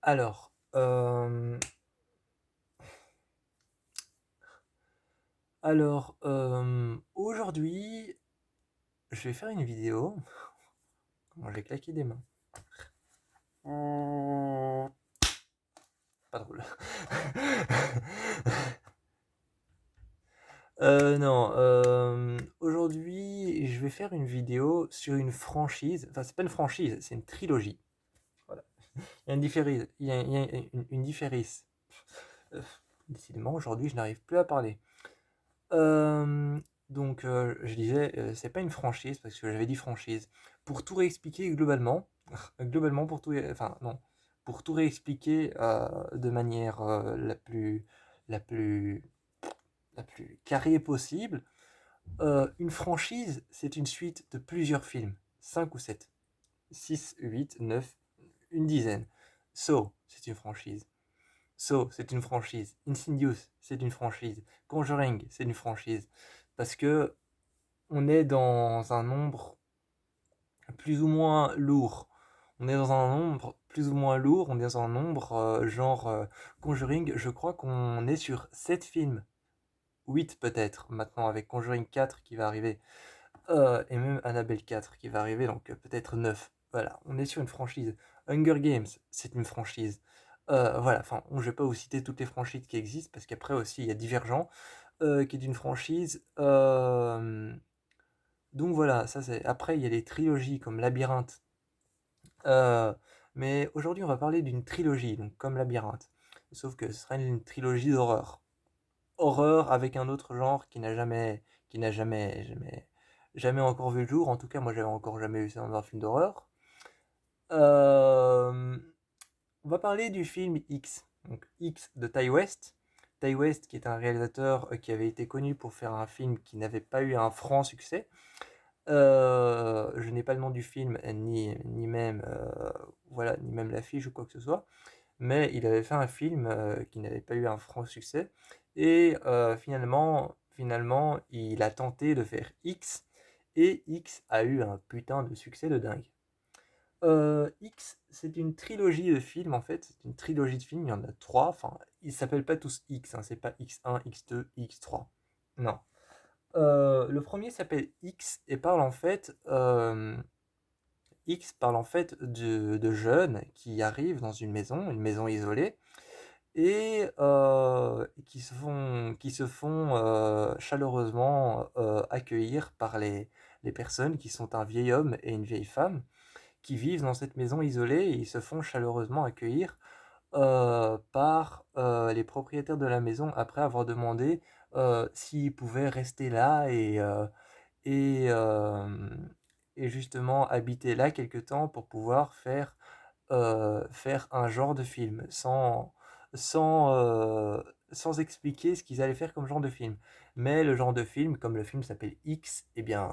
Alors, aujourd'hui, je vais faire une vidéo. Comment j'ai claqué des mains. Pas drôle. Non, aujourd'hui, je vais faire une vidéo sur une franchise. Enfin, c'est pas une franchise, c'est une trilogie. Voilà. Il y a une différence. Il y a une différence. Euh, Décidément, aujourd'hui, je n'arrive plus à parler. Euh, je disais, c'est pas une franchise parce que j'avais dit franchise. Pour tout réexpliquer globalement, globalement pour tout, enfin non, pour tout réexpliquer de manière la plus, la plus carrée possible, une franchise, c'est une suite de plusieurs films, 5 ou 7, 6, 8, 9, une dizaine. C'est une franchise. C'est une franchise. Insidious, c'est une franchise. Conjuring, c'est une franchise. Parce que on est dans un nombre plus ou moins lourd. On est dans un nombre plus ou moins lourd. On est dans un nombre Conjuring. Je crois qu'on est sur 7 films. 8 peut-être maintenant avec Conjuring 4 qui va arriver. Et même Annabelle 4 qui va arriver. Donc peut-être 9. Voilà, on est sur une franchise. Hunger Games, c'est une franchise. Voilà, enfin, je vais pas vous citer toutes les franchises qui existent parce qu'après aussi il y a Divergent qui est une franchise. Donc voilà, ça c'est. Après il y a les trilogies comme Labyrinthe. Euh, mais aujourd'hui on va parler d'une trilogie, donc comme Labyrinthe. Sauf que ce sera une trilogie d'horreur. Horreur avec un autre genre qui n'a jamais encore vu le jour. En tout cas, moi j'avais encore jamais vu ça dans un film d'horreur. Euh, On va parler du film X, donc X de Ty West. Ty West, qui est un réalisateur qui avait été connu pour faire un film qui n'avait pas eu un franc succès. Je n'ai pas le nom du film, ni même, voilà, ni même l'affiche ou quoi que ce soit. Mais il avait fait un film qui n'avait pas eu un franc succès. Et finalement, il a tenté de faire X. Et X a eu un putain de succès de dingue. X, c'est une trilogie de films en fait, c'est une trilogie de films, il y en a trois, enfin, ils s'appellent pas tous X, hein, c'est pas X1, X2, X3. Non. Le premier s'appelle X et parle en fait, X parle en fait de jeunes qui arrivent dans une maison isolée, et qui se font chaleureusement accueillir par les personnes qui sont un vieil homme et une vieille femme qui vivent dans cette maison isolée, et ils se font chaleureusement accueillir par les propriétaires de la maison après avoir demandé s'ils pouvaient rester là et, euh, et justement habiter là quelque temps pour pouvoir faire un genre de film sans, euh, sans expliquer ce qu'ils allaient faire comme genre de film. Mais le genre de film, comme le film s'appelle X, eh bien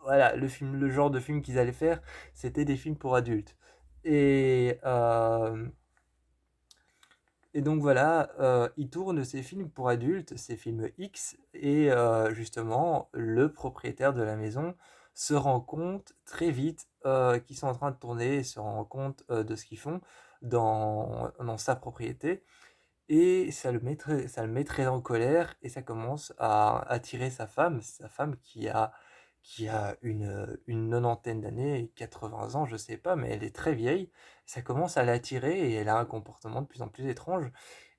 voilà, le genre de film qu'ils allaient faire, c'était des films pour adultes. Et, euh, et donc voilà, ils tournent ces films pour adultes, ces films X, et justement, le propriétaire de la maison se rend compte très vite qu'ils sont en train de tourner, et se rend compte de ce qu'ils font dans sa propriété, et ça le met très en colère, et ça commence à attirer sa femme qui a une nonantaine d'années, 80 ans, je sais pas, mais elle est très vieille. Ça commence à l'attirer et elle a un comportement de plus en plus étrange.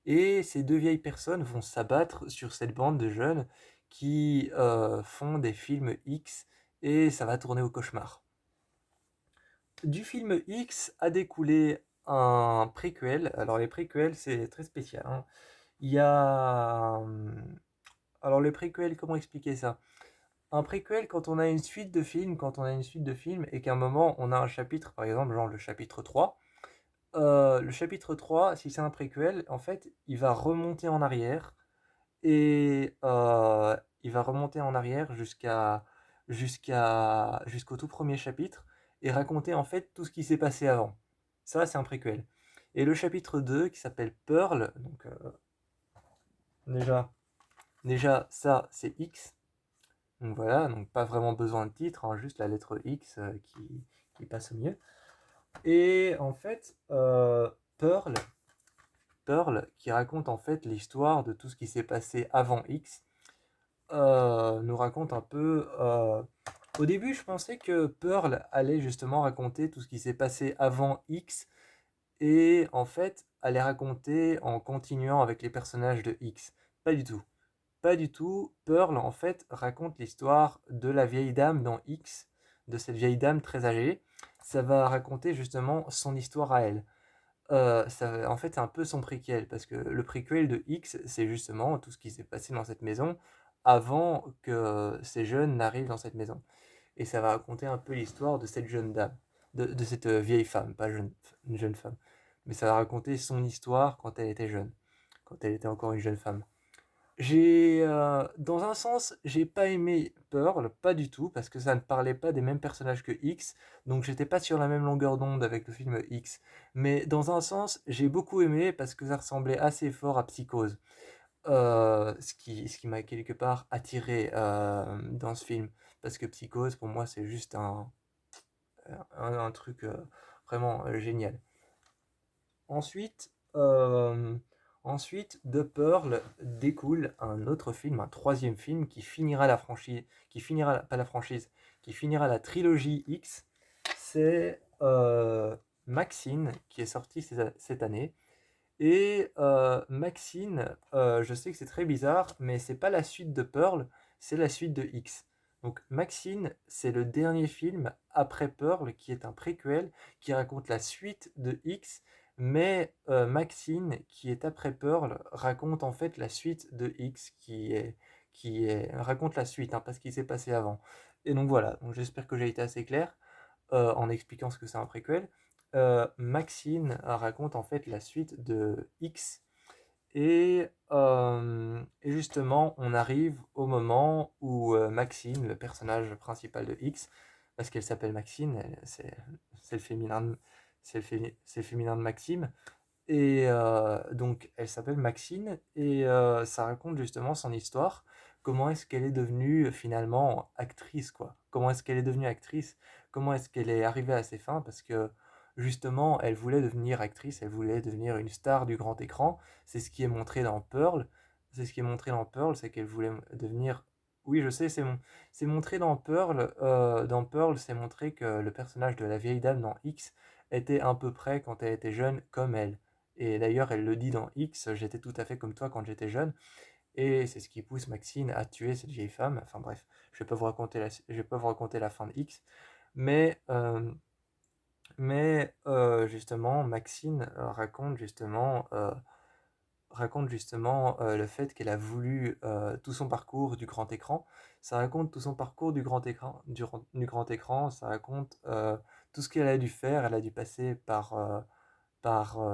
Et ces deux vieilles personnes vont s'abattre sur cette bande de jeunes qui font des films X, et ça va tourner au cauchemar. Du film X a découlé un préquel. Alors les préquels, c'est très spécial, hein. Il y a... Alors les préquels, comment expliquer ça? Un préquel, quand on a une suite de films et qu'à un moment on a un chapitre, par exemple, genre le chapitre 3. Le chapitre 3, si c'est un préquel, en fait, il va remonter en arrière, et il va remonter en arrière jusqu'au tout premier chapitre, et raconter en fait tout ce qui s'est passé avant. Ça, c'est un préquel. Et le chapitre 2, qui s'appelle Pearl, donc déjà, déjà ça, c'est X. Donc voilà, donc pas vraiment besoin de titre, hein, juste la lettre X qui passe au mieux. Et en fait, Pearl, Pearl, qui raconte en fait l'histoire de tout ce qui s'est passé avant X, nous raconte un peu. Au début, je pensais que Pearl allait justement raconter tout ce qui s'est passé avant X, et en fait, allait raconter en continuant avec les personnages de X. Pas du tout. Pas du tout. Pearl, en fait, raconte l'histoire de la vieille dame dans X, de cette vieille dame très âgée. Ça va raconter justement son histoire à elle. En fait, c'est un peu son préquel, parce que le préquel de X, c'est justement tout ce qui s'est passé dans cette maison avant que ces jeunes n'arrivent dans cette maison. Et ça va raconter un peu l'histoire de cette jeune dame, de cette vieille femme, pas une jeune femme. Mais ça va raconter son histoire quand elle était jeune, quand elle était encore une jeune femme. Dans un sens, j'ai pas aimé Pearl, pas du tout, parce que ça ne parlait pas des mêmes personnages que X, donc j'étais pas sur la même longueur d'onde avec le film X. Mais dans un sens, j'ai beaucoup aimé parce que ça ressemblait assez fort à Psychose. Ce qui m'a quelque part attiré dans ce film. Parce que Psychose, pour moi, c'est juste un truc vraiment génial. Ensuite, euh, ensuite, de Pearl découle un autre film, un troisième film qui finira la franchise, pas la franchise, qui finira la trilogie X. C'est Maxine qui est sorti cette année. Et Maxine, je sais que c'est très bizarre, mais c'est pas la suite de Pearl, c'est la suite de X. Donc Maxine, c'est le dernier film après Pearl, qui est un préquel, qui raconte la suite de X, mais Maxine, qui est après Pearl, raconte en fait la suite de X, raconte la suite, hein, pas ce qui s'est passé avant. Et donc voilà, donc j'espère que j'ai été assez clair en expliquant ce que c'est un préquel. Maxine raconte en fait la suite de X. Et justement, on arrive au moment où Maxine, le personnage principal de X, parce qu'elle s'appelle Maxine, c'est le féminin, c'est le féminin de Maxime, et donc elle s'appelle Maxine, et ça raconte justement son histoire, comment est-ce qu'elle est devenue finalement actrice, quoi. Comment est-ce qu'elle est devenue actrice, comment est-ce qu'elle est arrivée à ses fins, parce que justement elle voulait devenir actrice, elle voulait devenir une star du grand écran, c'est ce qui est montré dans Pearl, c'est qu'elle voulait devenir... Oui, je sais, c'est montré dans Pearl, c'est montré que le personnage de la vieille dame dans X était à peu près quand elle était jeune comme elle. Et d'ailleurs, elle le dit dans X, j'étais tout à fait comme toi quand j'étais jeune. Et c'est ce qui pousse Maxine à tuer cette vieille femme. Enfin bref, je vais pas vous raconter la fin de X. Mais, justement, Maxine raconte justement le fait qu'elle a voulu tout son parcours du grand écran. Ça raconte tout son parcours du grand écran. Ça raconte tout ce qu'elle a dû faire. Elle a dû passer par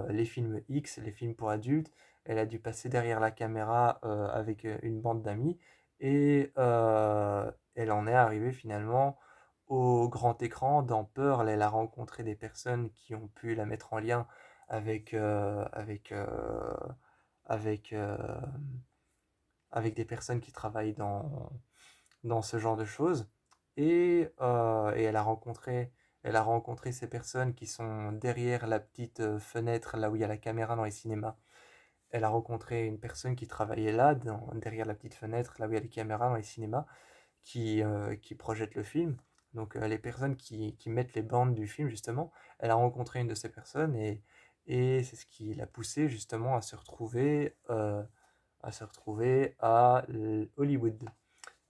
les films X, les films pour adultes. Elle a dû passer derrière la caméra avec une bande d'amis et elle en est arrivée finalement au grand écran. Dans Pearl, elle a rencontré des personnes qui ont pu la mettre en lien avec, avec, avec des personnes qui travaillent dans ce genre de choses. Et elle a rencontré ces personnes qui sont derrière la petite fenêtre, là où il y a la caméra dans les cinémas. Elle a rencontré une personne qui travaillait là, derrière la petite fenêtre, là où il y a les caméras dans les cinémas, qui projette le film. Donc les personnes qui mettent les bandes du film, justement, elle a rencontré une de ces personnes et c'est ce qui l'a poussé justement à se retrouver à Hollywood.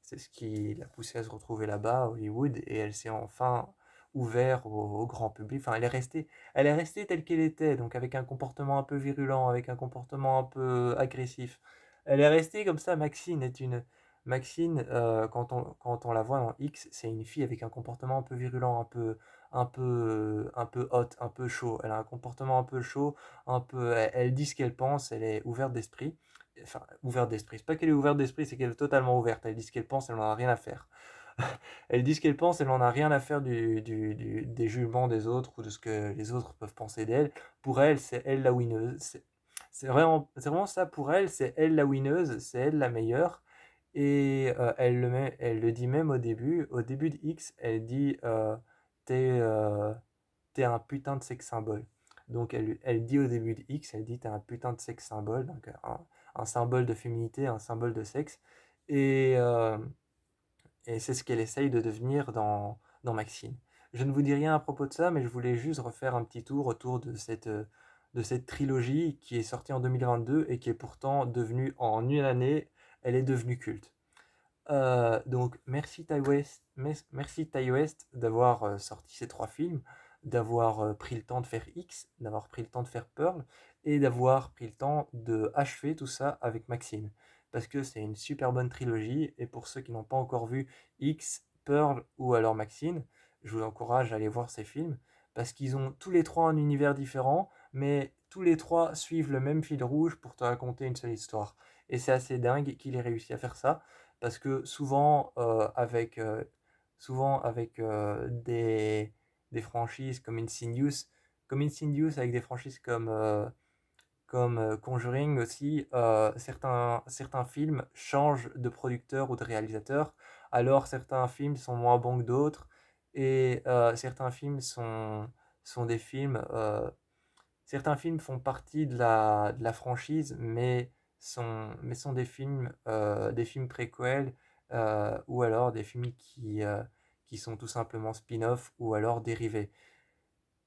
C'est ce qui l'a poussée à se retrouver là-bas, à Hollywood, et elle s'est enfin ouverte au grand public. Enfin, elle est restée telle qu'elle était, donc avec un comportement un peu virulent, avec un comportement un peu agressif. Elle est restée comme ça. Maxine, quand on la voit dans X, c'est une fille avec un comportement un peu virulent, un peu hot, un peu chaud. Elle a un comportement un peu chaud, elle dit ce qu'elle pense, elle est ouverte d'esprit. Enfin, ouverte d'esprit. C'est pas qu'elle est ouverte d'esprit, c'est qu'elle est totalement ouverte. Elle dit ce qu'elle pense, elle n'en a rien à faire. Elle dit ce qu'elle pense, elle n'en a rien à faire des jugements des autres ou de ce que les autres peuvent penser d'elle. Pour elle, c'est elle la winneuse. C'est vraiment ça pour elle, c'est elle la winneuse, c'est elle la meilleure. Et elle le dit même au début de X, elle dit t'es, euh, t'es un putain de sex symbole. Donc elle dit au début de X, elle dit t'es un putain de sexe symbole, donc un symbole de féminité, un symbole de sexe. Et, euh, et c'est ce qu'elle essaye de devenir dans Maxine. Je ne vous dis rien à propos de ça, mais je voulais juste refaire un petit tour autour de cette trilogie qui est sortie en 2022 et qui est pourtant devenue, en une année, elle est devenue culte. Donc merci Ty West, merci Ty West d'avoir sorti ces trois films, d'avoir pris le temps de faire X, d'avoir pris le temps de faire Pearl et d'avoir pris le temps de achever tout ça avec Maxine. Parce que c'est une super bonne trilogie et pour ceux qui n'ont pas encore vu X, Pearl ou alors Maxine, je vous encourage à aller voir ces films parce qu'ils ont tous les trois un univers différent, mais tous les trois suivent le même fil rouge pour te raconter une seule histoire. Et c'est assez dingue qu'il ait réussi à faire ça parce que souvent avec des franchises comme Insidious avec des franchises comme Conjuring aussi, certains films changent de producteur ou de réalisateur, alors certains films sont moins bons que d'autres, et certains films sont des films certains films font partie de la franchise, mais sont des films préquels ou alors des films qui sont tout simplement spin-off ou alors dérivés.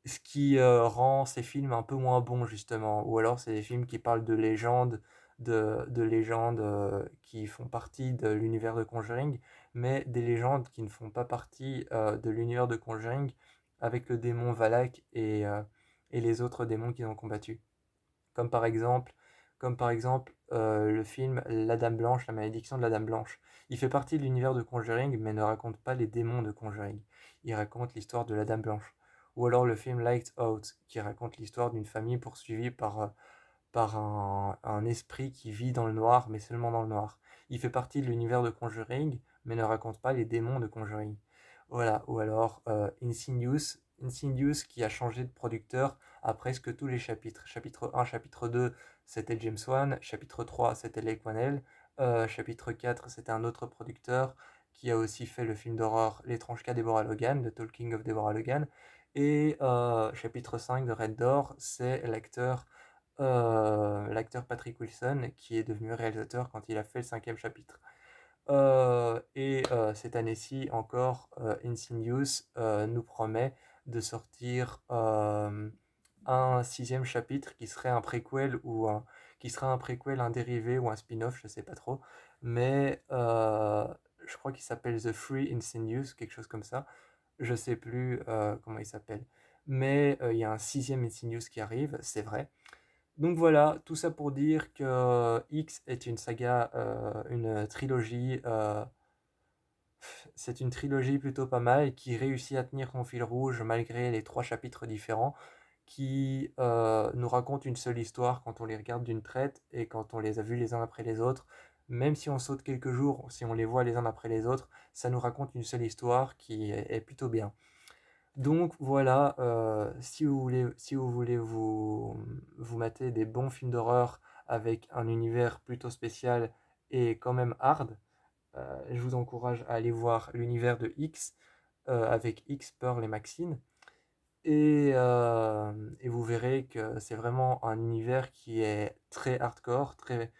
Ce qui rend ces films un peu moins bons justement. Ou alors c'est des films qui parlent de légendes qui font partie de l'univers de Conjuring, mais des légendes qui ne font pas partie de l'univers de Conjuring avec le démon Valak et les autres démons qu'ils ont combattus. Comme par exemple, le film La Dame Blanche, La Malédiction de la Dame Blanche. Il fait partie de l'univers de Conjuring, mais ne raconte pas les démons de Conjuring. Il raconte l'histoire de la Dame Blanche. Ou alors le film Lights Out, qui raconte l'histoire d'une famille poursuivie par un esprit qui vit dans le noir, mais seulement dans le noir. Il fait partie de l'univers de Conjuring, mais ne raconte pas les démons de Conjuring. Voilà, ou alors Insidious qui a changé de producteur à presque tous les chapitres. Chapitre 1, chapitre 2, c'était James Wan, chapitre 3, c'était Lake Whannell, chapitre 4, c'était un autre producteur qui a aussi fait le film d'horreur L'étrange cas Deborah Logan, The Talking of Deborah Logan, et chapitre 5 de Red Door, c'est l'acteur Patrick Wilson qui est devenu réalisateur quand il a fait le cinquième chapitre. Cette année-ci encore, Insidious nous promet de sortir un sixième chapitre qui serait un préquel un dérivé ou un spin-off, je sais pas trop, mais je crois qu'il s'appelle The Free Insidious, quelque chose comme ça. Je sais plus comment il s'appelle, mais il y a un sixième Insidious qui arrive, c'est vrai. Donc voilà, tout ça pour dire que X est une saga, une trilogie, c'est une trilogie plutôt pas mal qui réussit à tenir son fil rouge malgré les trois chapitres différents, qui nous racontent une seule histoire quand on les regarde d'une traite et quand on les a vus les uns après les autres. Même si on saute quelques jours, si on les voit les uns après les autres, ça nous raconte une seule histoire qui est plutôt bien. Donc voilà, si vous voulez vous mater des bons films d'horreur avec un univers plutôt spécial et quand même hard, je vous encourage à aller voir l'univers de X avec X, Pearl et Maxine. Et vous verrez que c'est vraiment un univers qui est très hardcore, très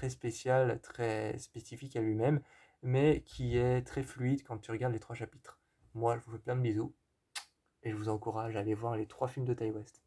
spécial, très spécifique à lui-même, mais qui est très fluide quand tu regardes les trois chapitres. Moi, je vous fais plein de bisous et je vous encourage à aller voir les trois films de Ty West.